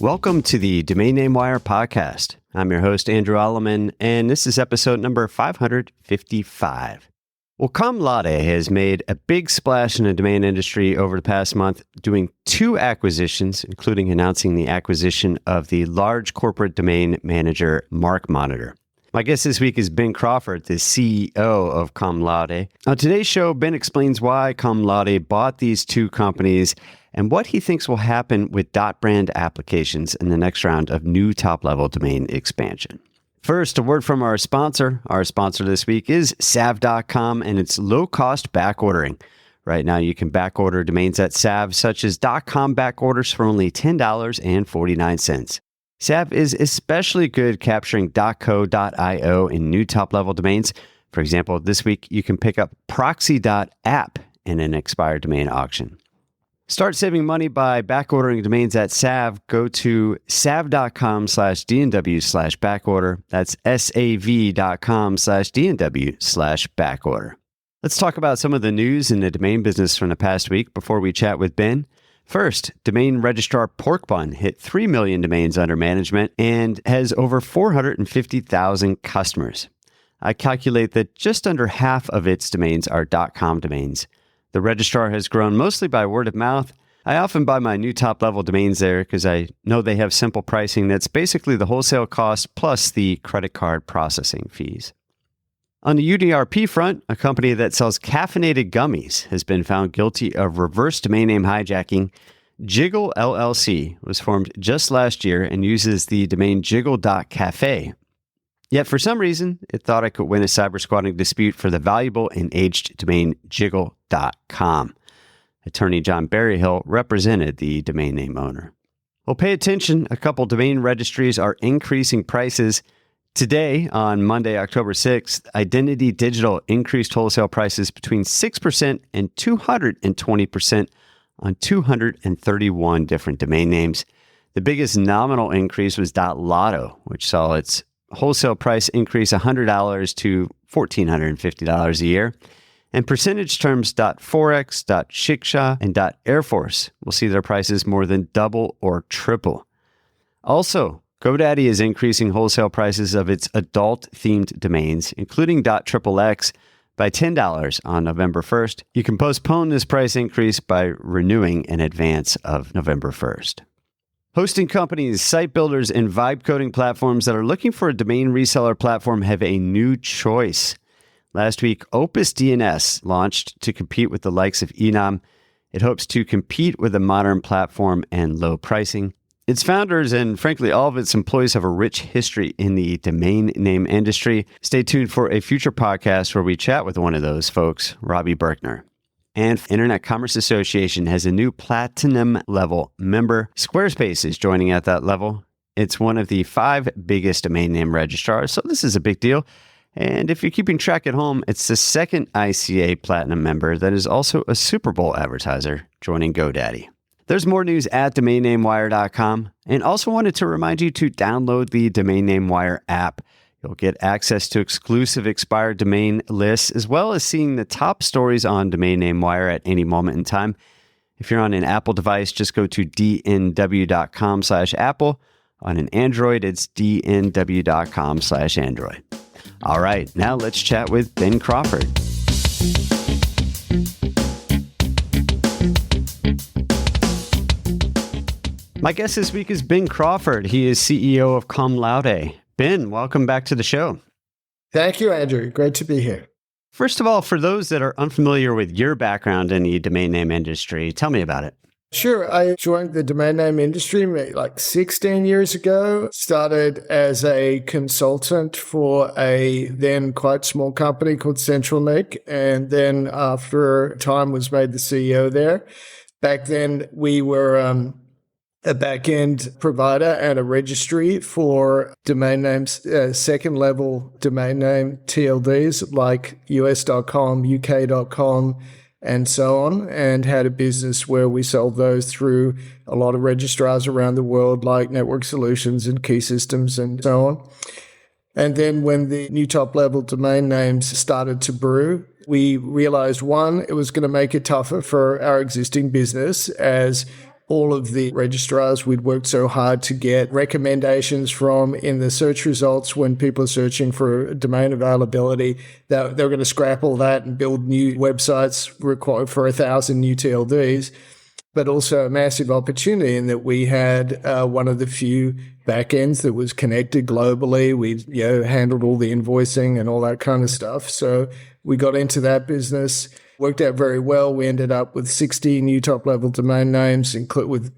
Welcome to the Domain Name Wire podcast. I'm your host, Andrew Alleman, and this is episode number 555. Well, Com Laude has made a big splash in the domain industry over the past month, doing 2 acquisitions, including announcing the acquisition of the large corporate domain manager Markmonitor. My guest this week is Ben Crawford, the CEO of Com Laude. On today's show, Ben explains why Com Laude bought these 2 companies and what he thinks will happen with .brand applications in the next round of new top-level domain expansion. First, a word from our sponsor. Our sponsor this week is Salve.com and its low-cost back ordering. Right now, you can back order domains at Salve, such as .com back orders for only $10.49. Salve is especially good capturing .co.io in new top-level domains. For example, this week, you can pick up proxy.app in an expired domain auction. Start saving money by backordering domains at Salve. Go to salve.com/DNW/backorder. That's SAV.com/DNW/backorder. Let's talk about some of the news in the domain business from the past week before we chat with Ben. First, domain registrar Porkbun hit 3 million domains under management and has over 450,000 customers. I calculate that just under half of its domains are .com domains. The registrar has grown mostly by word of mouth. I often buy my new top-level domains there because I know they have simple pricing that's basically the wholesale cost plus the credit card processing fees. On the UDRP front, a company that sells caffeinated gummies has been found guilty of reverse domain name hijacking. Jiggle LLC was formed just last year and uses the domain jiggle.cafe. Yet for some reason, it thought it could win a cybersquatting dispute for the valuable and aged domain jiggle.com. Attorney John Berryhill represented the domain name owner. Well, pay attention. A couple domain registries are increasing prices. Today, on Monday, October 6th, Identity Digital increased wholesale prices between 6% and 220% on 231 different domain names. The biggest nominal increase was .lotto, which saw its wholesale price increase $100 to $1,450 a year. And percentage terms .forex, .shiksha, and .air Force will see their prices more than double or triple. Also, GoDaddy is increasing wholesale prices of its adult-themed domains, including .xxx, by $10 on November 1st. You can postpone this price increase by renewing in advance of November 1st. Hosting companies, site builders, and vibe coding platforms that are looking for a domain reseller platform have a new choice. Last week, Opus DNS launched to compete with the likes of Enum. It hopes to compete with a modern platform and low pricing. Its founders and, frankly, all of its employees have a rich history in the domain name industry. Stay tuned for a future podcast where we chat with one of those folks, Robbie Berkner. And Internet Commerce Association has a new platinum level member. Squarespace is joining at that level. It's one of the 5 biggest domain name registrars, so this is a big deal. And if you're keeping track at home, it's the second ICA platinum member that is also a Super Bowl advertiser joining GoDaddy. There's more news at domainnamewire.com, and also wanted to remind you to download the Domain Name Wire app. You'll get access to exclusive expired domain lists, as well as seeing the top stories on Domain Name Wire at any moment in time. If you're on an Apple device, just go to dnw.com/Apple. On an Android, it's dnw.com/Android. All right, now let's chat with Ben Crawford. My guest this week is Ben Crawford. He is CEO of Com Laude. Ben, welcome back to the show. Thank you, Andrew. Great to be here. First of all, for those that are unfamiliar with your background in the domain name industry, tell me about it. Sure. I joined the domain name industry like 16 years ago. Started as a consultant for a then quite small company called CentralNic. And then after a time was made the CEO there. Back then, we were a back-end provider and a registry for domain names, second-level domain name TLDs like US.com, UK.com, and so on, and had a business where we sold those through a lot of registrars around the world like Network Solutions and Key Systems and so on. And then when the new top-level domain names started to brew, we realized, one, it was going to make it tougher for our existing business as all of the registrars we'd worked so hard to get recommendations from in the search results when people are searching for domain availability, that they were going to scrap all that and build new websites required for 1,000 new TLDs. But also a massive opportunity in that we had one of the few backends that was connected globally. We handled all the invoicing and all that kind of stuff. So we got into that business, worked out very well. We ended up with 60 new top-level domain names, with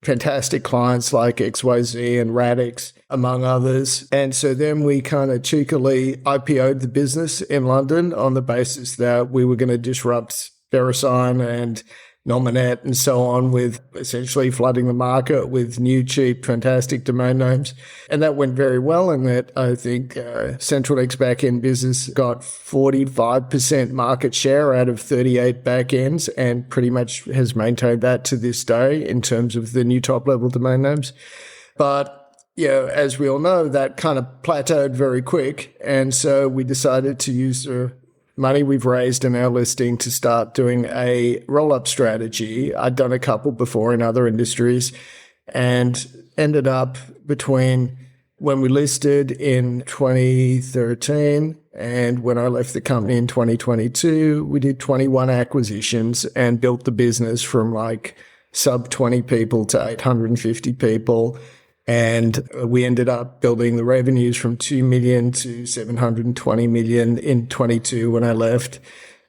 fantastic clients like XYZ and Radix, among others. And so then we kind of cheekily IPO'd the business in London on the basis that we were going to disrupt VeriSign and Nominet and so on, with essentially flooding the market with new, cheap, fantastic domain names. And that went very well in that I think CentralLink's backend business got 45% market share out of 38 backends and pretty much has maintained that to this day in terms of the new top-level domain names. But as we all know, that kind of plateaued very quick. And so we decided to use the money we've raised in our listing to start doing a roll-up strategy. I'd done a couple before in other industries and ended up between when we listed in 2013 and when I left the company in 2022, we did 21 acquisitions and built the business from like sub 20 people to 850 people. And we ended up building the revenues from 2 million to 720 million in 22 when I left.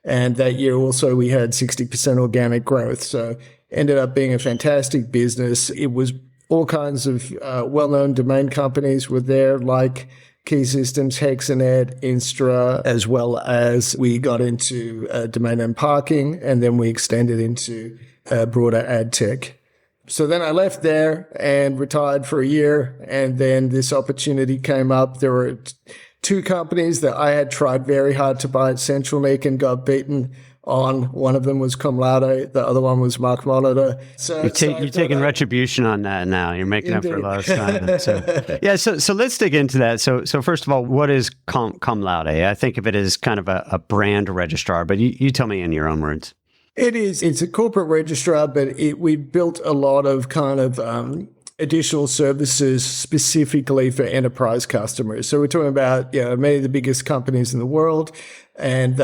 And that year also we had 60% organic growth. So ended up being a fantastic business. It was all kinds of well-known domain companies were there, like Key Systems, Hexanet, Instra, as well as we got into domain name parking, and then we extended into broader ad tech. So then I left there and retired for a year, and then this opportunity came up. There were two companies that I had tried very hard to buy at CentralLink and got beaten on. One of them was Com Laude, the other one was Markmonitor. So you're taking retribution on that now. You're making up for lost time. So let's dig into that. So first of all, what is Com Laude? I think of it as kind of a brand registrar, but you tell me in your own words. It is. It's a corporate registrar, but we built a lot of kind of additional services specifically for enterprise customers. So we're talking about many of the biggest companies in the world, and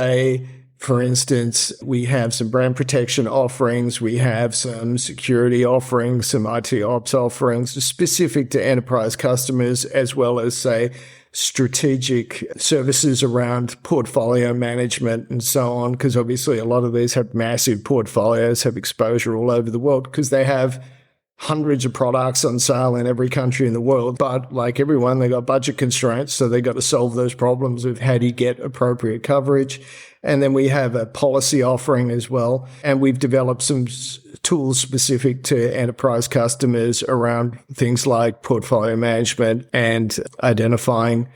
for instance, we have some brand protection offerings, we have some security offerings, some IT ops offerings specific to enterprise customers, as well as, say, strategic services around portfolio management and so on, because obviously a lot of these have massive portfolios, have exposure all over the world because they have hundreds of products on sale in every country in the world. But like everyone, they got budget constraints, so they got to solve those problems of how do you get appropriate coverage. And then we have a policy offering as well. And we've developed some tools specific to enterprise customers around things like portfolio management and identifying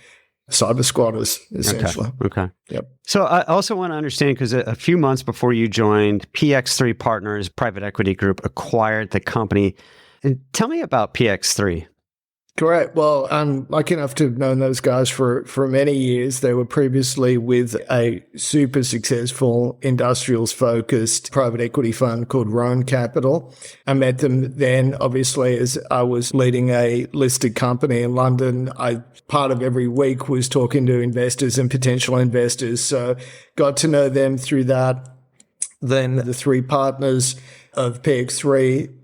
cyber squatters, essentially. Okay. Yep. So I also want to understand, because a few months before you joined, PX3 Partners, private equity group, acquired the company. And tell me about PX3. Correct. Well, I'm lucky enough to have known those guys for many years. They were previously with a super successful industrials-focused private equity fund called Roan Capital. I met them then, obviously, as I was leading a listed company in London. Part of every week was talking to investors and potential investors. So got to know them through that. Then the three partners of PX3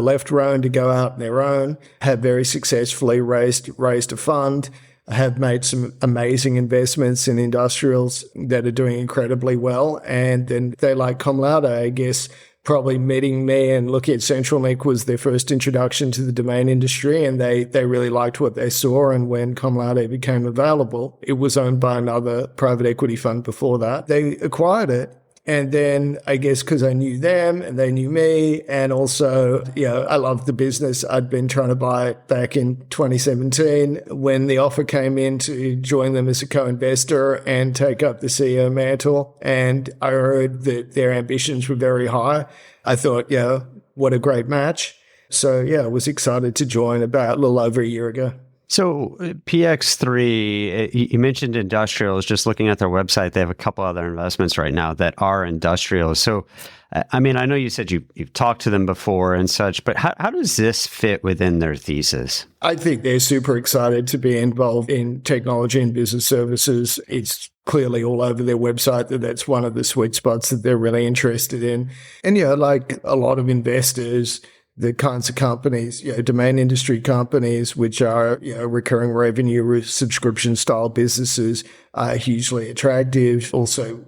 left Roan to go out on their own, have very successfully raised a fund, have made some amazing investments in industrials that are doing incredibly well. And then they, like Com Laude, I guess, probably meeting me and looking at CentralLink was their first introduction to the domain industry, and they really liked what they saw. And when Com Laude became available, it was owned by another private equity fund before that. They acquired it. And then I guess because I knew them and they knew me, and also, I loved the business. I'd been trying to buy it back in 2017 when the offer came in to join them as a co-investor and take up the CEO mantle. And I heard that their ambitions were very high. I thought, what a great match. So, I was excited to join about a little over a year ago. So PX3, you mentioned industrials. Just looking at their website, they have a couple other investments right now that are industrial. So, I mean, I know you said you've talked to them before and such, but how does this fit within their thesis? I think they're super excited to be involved in technology and business services. It's clearly all over their website that's one of the sweet spots that they're really interested in. And, like a lot of investors, the kinds of companies, domain industry companies, which are, recurring revenue, subscription style businesses are hugely attractive. Also,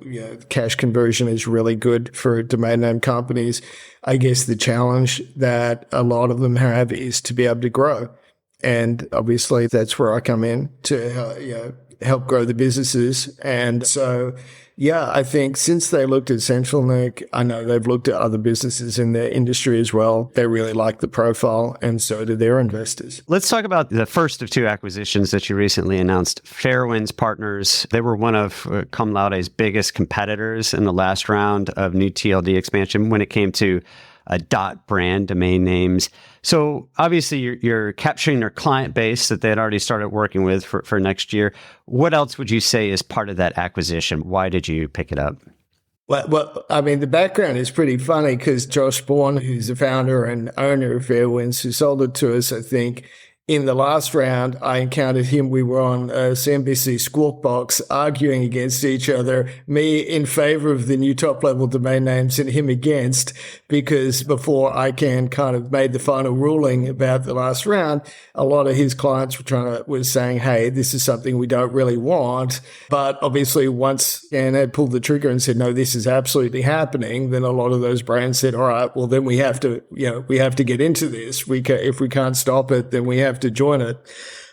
cash conversion is really good for domain name companies. I guess the challenge that a lot of them have is to be able to grow. And obviously that's where I come in to, help grow the businesses. And so, I think since they looked at CentralNick, I know they've looked at other businesses in their industry as well. They really like the profile, and so do their investors. Let's talk about the first of two acquisitions that you recently announced, FairWinds Partners. They were one of Com Laude's biggest competitors in the last round of new TLD expansion when it came to .brand domain names. So obviously you're capturing their client base that they had already started working with for next year. What else would you say is part of that acquisition? Why did you pick it up? Well, I mean, the background is pretty funny because Josh Bourne, who's the founder and owner of FairWinds, who sold it to us, I think, in the last round, I encountered him. We were on CNBC Squawk Box arguing against each other, me in favor of the new top-level domain names and him against, because before ICANN kind of made the final ruling about the last round, a lot of his clients were saying, hey, this is something we don't really want. But obviously, once ICANN had pulled the trigger and said, no, this is absolutely happening, then a lot of those brands said, all right, well, then we have to get into this. If we can't stop it, then we have to join it.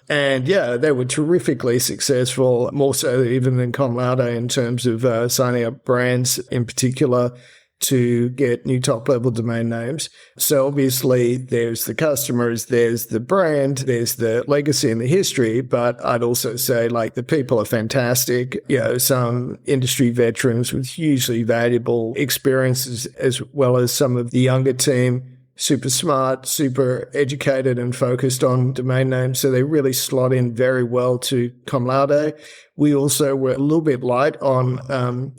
And they were terrifically successful, more so even than Com Laude in terms of signing up brands in particular to get new top-level domain names. So obviously there's the customers, there's the brand, there's the legacy and the history, but I'd also say like the people are fantastic. Some industry veterans with hugely valuable experiences, as well as some of the younger team, super smart, super educated and focused on domain names. So they really slot in very well to Com Laude. We also were a little bit light on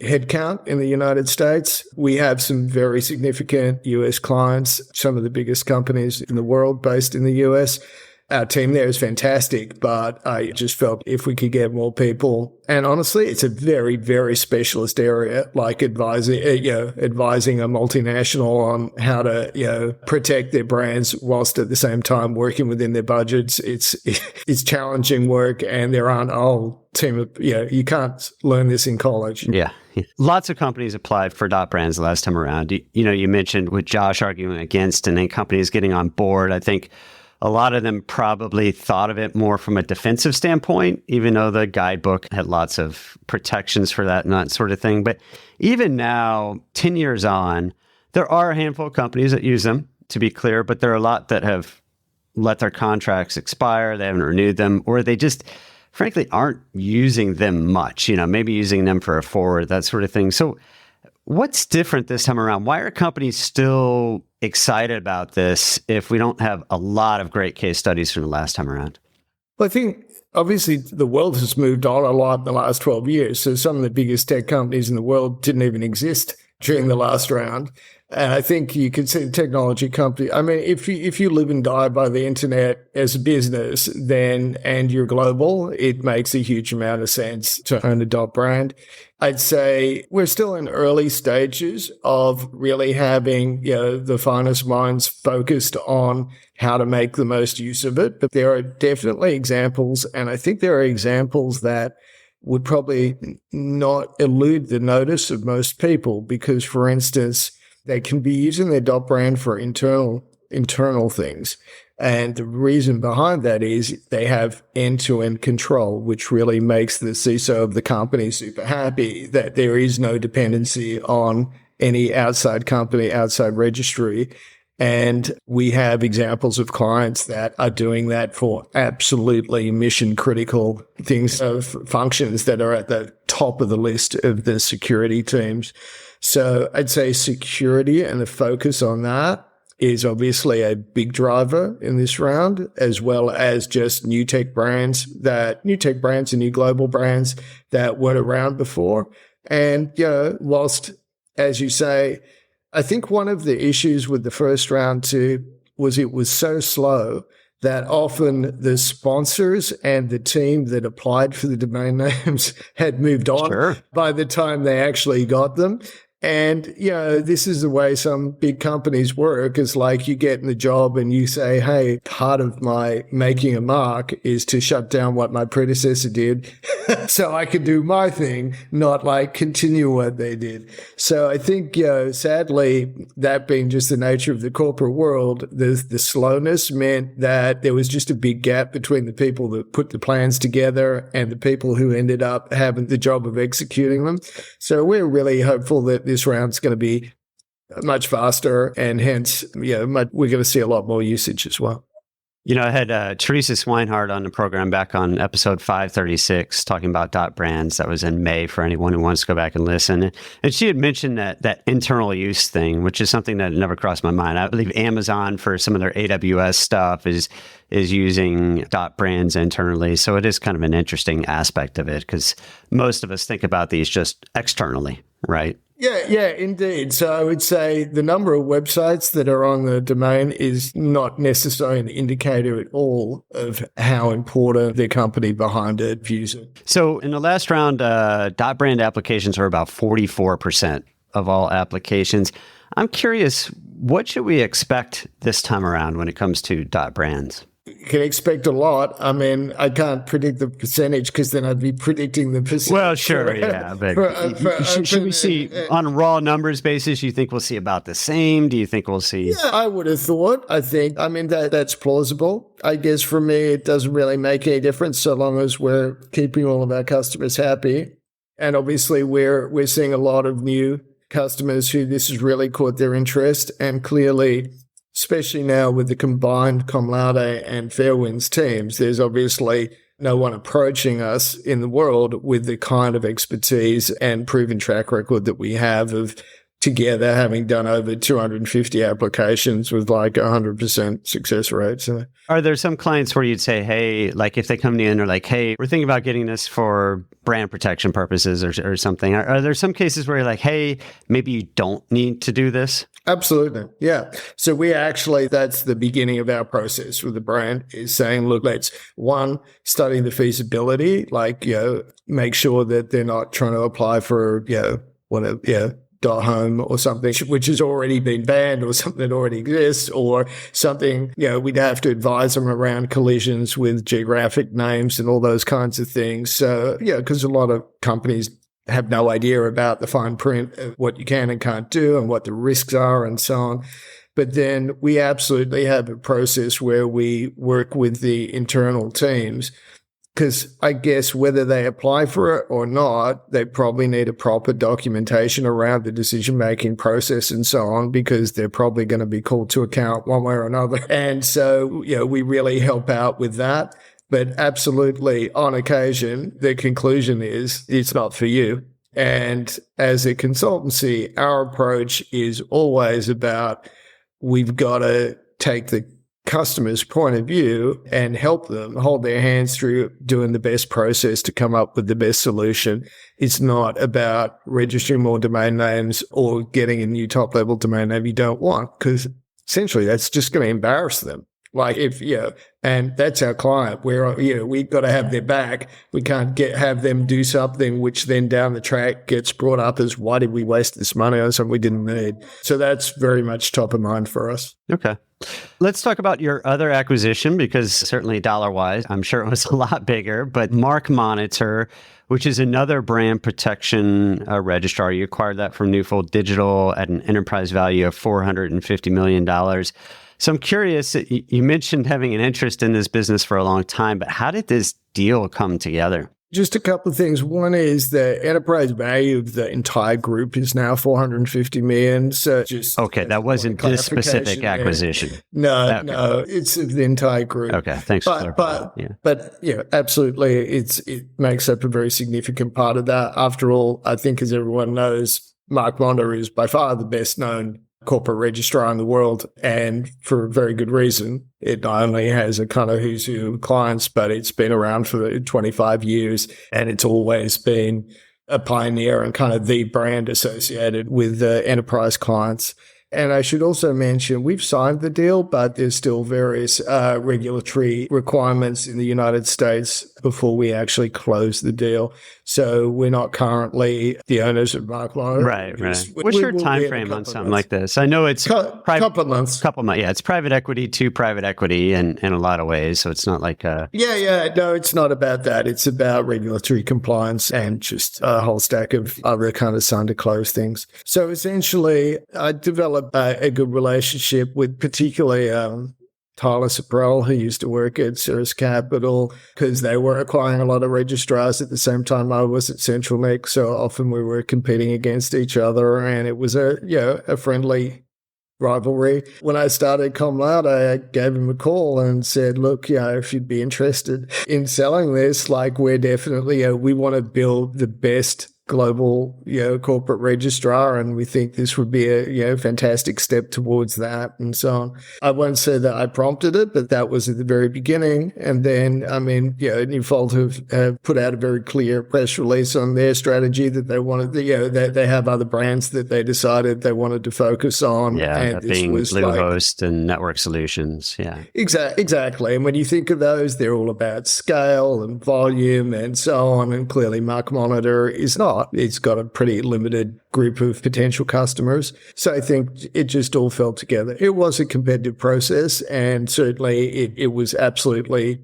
headcount in the United States. We have some very significant US clients, some of the biggest companies in the world based in the US. Our team there is fantastic, but I just felt if we could get more people, and honestly, it's a very, very specialist area, like advising a multinational on how to, protect their brands whilst at the same time working within their budgets. It's challenging work, and there aren't a whole team of, you can't learn this in college. Yeah. Lots of companies applied for .brands the last time around. You mentioned with Josh arguing against and then companies getting on board. I think a lot of them probably thought of it more from a defensive standpoint, even though the guidebook had lots of protections for that and that sort of thing. But even now, 10 years on, there are a handful of companies that use them, to be clear, but there are a lot that have let their contracts expire, they haven't renewed them, or they just, frankly, aren't using them much, maybe using them for a forward, that sort of thing. So what's different this time around? Why are companies still excited about this if we don't have a lot of great case studies from the last time around? Well, I think obviously the world has moved on a lot in the last 12 years. So some of the biggest tech companies in the world didn't even exist during the last round. And I think you could see technology company. I mean, if you live and die by the internet as a business, and you're global, it makes a huge amount of sense to own a .brand. I'd say we're still in early stages of really having, the finest minds focused on how to make the most use of it. But there are definitely examples, and I think there are examples that would probably not elude the notice of most people because, for instance, they can be using their .brand for internal things. And the reason behind that is they have end-to-end control, which really makes the CISO of the company super happy that there is no dependency on any outside company, outside registry. And we have examples of clients that are doing that for absolutely mission-critical things of functions that are at the top of the list of the security teams. So I'd say security and the focus on that is obviously a big driver in this round, as well as just new tech brands and new global brands that weren't around before. And, whilst, as you say, I think one of the issues with the first round too was it was so slow that often the sponsors and the team that applied for the domain names had moved on by the time they actually got them. And, this is the way some big companies work. It's like you get in the job and you say, hey, part of my making a mark is to shut down what my predecessor did so I could do my thing, not like continue what they did. So I think, sadly, that being just the nature of the corporate world, the slowness meant that there was just a big gap between the people that put the plans together and the people who ended up having the job of executing them. So we're really hopeful that this round's going to be much faster, and hence, we're going to see a lot more usage as well. I had Teresa Swinehart on the program back on episode 536 talking about .brands. That was in May for anyone who wants to go back and listen. And she had mentioned that internal use thing, which is something that never crossed my mind. I believe Amazon for some of their AWS stuff is using .brands internally. So it is kind of an interesting aspect of it because most of us think about these just externally, right? Yeah, indeed. So I would say the number of websites that are on the domain is not necessarily an indicator at all of how important the company behind it views it. So in the last round, .brand applications are about 44% of all applications. I'm curious, what should we expect this time around when it comes to .brands? You can expect a lot. I mean, I can't predict the percentage because then I'd be predicting the percentage. Well, sure, yeah. But should we see, on a raw numbers basis, you think we'll see about the same? Do you think we'll see? Yeah, I would have thought. That's plausible. I guess for me, it doesn't really make any difference so long as we're keeping all of our customers happy. And obviously, we're seeing a lot of new customers who this has really caught their interest, and clearly, especially now with the combined Com Laude and FairWinds teams, there's obviously no one approaching us in the world with the kind of expertise and proven track record that we have of together having done over 250 applications with like 100% success rate. So, are there some clients where you'd say, hey, like if they come to you and they're like, hey, we're thinking about getting this for brand protection purposes or something. Are there some cases where you're like, hey, maybe you don't need to do this? Absolutely. Yeah. So that's the beginning of our process with the brand is saying, look, let's study the feasibility, make sure that they're not trying to apply for, .home or something which has already been banned or something that already exists or something, we'd have to advise them around collisions with geographic names and all those kinds of things. So, because a lot of companies have no idea about the fine print of what you can and can't do and what the risks are and so on. But then we absolutely have a process where we work with the internal teams because I guess whether they apply for it or not, they probably need a proper documentation around the decision-making process and so on, because they're probably going to be called to account one way or another. And so, we really help out with that. But absolutely, on occasion, the conclusion is it's not for you. And as a consultancy, our approach is always about we've got to take the customer's point of view and help them hold their hands through doing the best process to come up with the best solution. It's not about registering more domain names or getting a new top-level domain name you don't want, because essentially that's just going to embarrass them. And that's our client. We've got to have their back. We can't have them do something which then down the track gets brought up as, why did we waste this money on something we didn't need? So that's very much top of mind for us. Okay. Let's talk about your other acquisition, because certainly dollar-wise, I'm sure it was a lot bigger, but Markmonitor, which is another brand protection registrar. You acquired that from Newfold Digital at an enterprise value of $450 million. So I'm curious, you mentioned having an interest in this business for a long time, but how did this deal come together? Just a couple of things. One is the enterprise value of the entire group is now $450 million. So okay, that wasn't this specific acquisition. No, it's the entire group. Okay, thanks for clarifying. But absolutely, it makes up a very significant part of that. After all, I think as everyone knows, Markmonitor is by far the best known corporate registrar in the world, and for a very good reason. It not only has a kind of who's who of clients, but it's been around for 25 years, and it's always been a pioneer and kind of the brand associated with enterprise clients. And I should also mention, we've signed the deal, but there's still various regulatory requirements in the United States before we actually close the deal. So we're not currently the owners of Markmonitor. Right. What's your time frame on something like this? I know it's couple of months. Yeah, it's private equity to private equity in a lot of ways. So it's not like No, it's not about that. It's about regulatory compliance and just a whole stack of other kind of sign to close things. So essentially, I developed a good relationship with particularly Tyler Saprell, who used to work at Cirrus Capital, because they were acquiring a lot of registrars at the same time I was at CentralNIC. So often we were competing against each other, and it was a friendly rivalry. When I started Com Laude, I gave him a call and said, look, if you'd be interested in selling this, we're definitely, we want to build the best global, corporate registrar, and we think this would be a, fantastic step towards that, and so on. I won't say that I prompted it, but that was at the very beginning. And then, Newfold have put out a very clear press release on their strategy that they wanted, they have other brands that they decided they wanted to focus on. Yeah, and this being Bluehost and Network Solutions. Yeah, exactly. And when you think of those, they're all about scale and volume and so on. And clearly, Markmonitor is not. It's got a pretty limited group of potential customers. So I think it just all fell together. It was a competitive process, and certainly it was absolutely,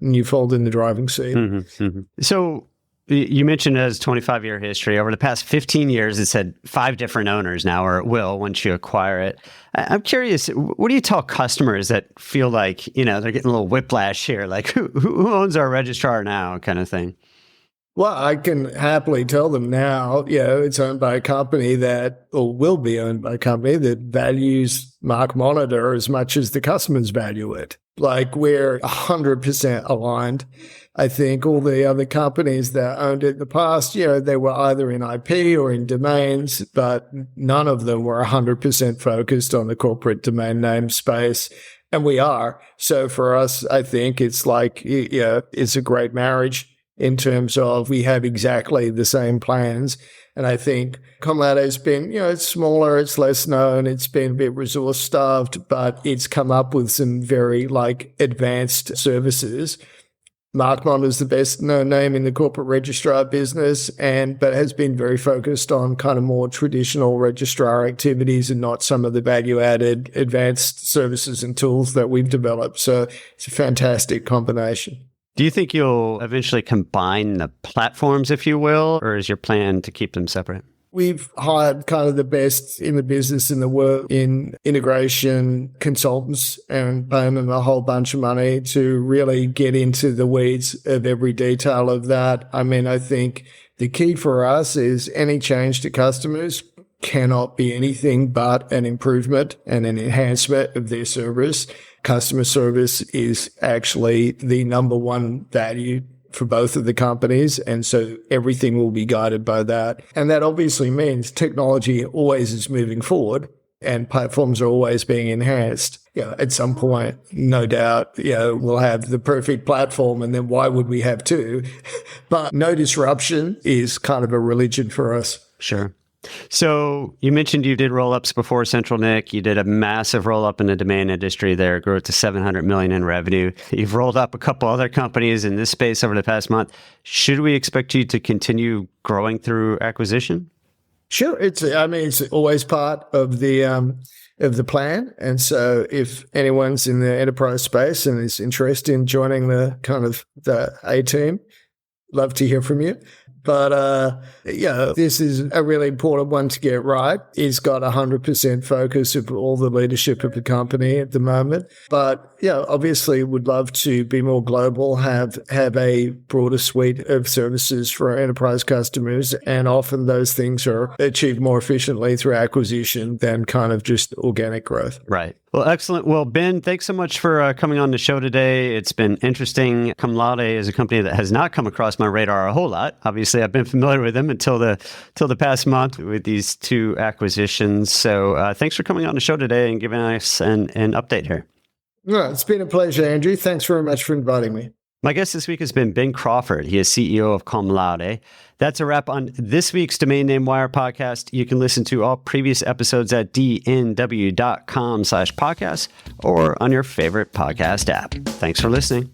Newfold in the driving seat. Mm-hmm. So you mentioned it has 25-year history. Over the past 15 years, it's had 5 different owners now, or it will once you acquire it. I'm curious, what do you tell customers that feel like, they're getting a little whiplash here? Like, who owns our registrar now kind of thing? Well, I can happily tell them now, it's owned by a company or will be owned by a company that values Markmonitor as much as the customers value it. We're 100% aligned. I think all the other companies that owned it in the past, they were either in IP or in domains, but none of them were 100% focused on the corporate domain name space. And we are. So for us, I think it's it's a great marriage. In terms of we have exactly the same plans. And I think Com Laude has been, it's smaller, it's less known, it's been a bit resource starved, but it's come up with some very advanced services. Markmonitor is the best known name in the corporate registrar business, but has been very focused on kind of more traditional registrar activities and not some of the value-added advanced services and tools that we've developed. So it's a fantastic combination. Do you think you'll eventually combine the platforms, if you will, or is your plan to keep them separate? We've hired kind of the best in the business in the world in integration consultants and paying them a whole bunch of money to really get into the weeds of every detail of that. I think the key for us is any change to customers cannot be anything but an improvement and an enhancement of their service. Customer service is actually the number one value for both of the companies. And so everything will be guided by that. And that obviously means technology always is moving forward and platforms are always being enhanced. At some point, no doubt, we'll have the perfect platform, and then why would we have 2? But no disruption is kind of a religion for us. Sure. So you mentioned you did roll-ups before CentralNIC. You did a massive roll-up in the domain industry there, grew it to $700 million in revenue. You've rolled up a couple other companies in this space over the past month. Should we expect you to continue growing through acquisition? Sure. It's always part of the plan. And so if anyone's in the enterprise space and is interested in joining the A team, love to hear from you. But, this is a really important one to get right. It's got 100% focus of all the leadership of the company at the moment. But, obviously would love to be more global, have a broader suite of services for our enterprise customers. And often those things are achieved more efficiently through acquisition than kind of just organic growth. Right. Well, excellent. Well, Ben, thanks so much for coming on the show today. It's been interesting. Com Laude is a company that has not come across my radar a whole lot. Obviously, I've been familiar with them until the past month with these two acquisitions. So thanks for coming on the show today and giving us an update here. Well, it's been a pleasure, Andrew. Thanks very much for inviting me. My guest this week has been Ben Crawford. He is CEO of Com Laude. That's a wrap on this week's Domain Name Wire podcast. You can listen to all previous episodes at dnw.com/podcast or on your favorite podcast app. Thanks for listening.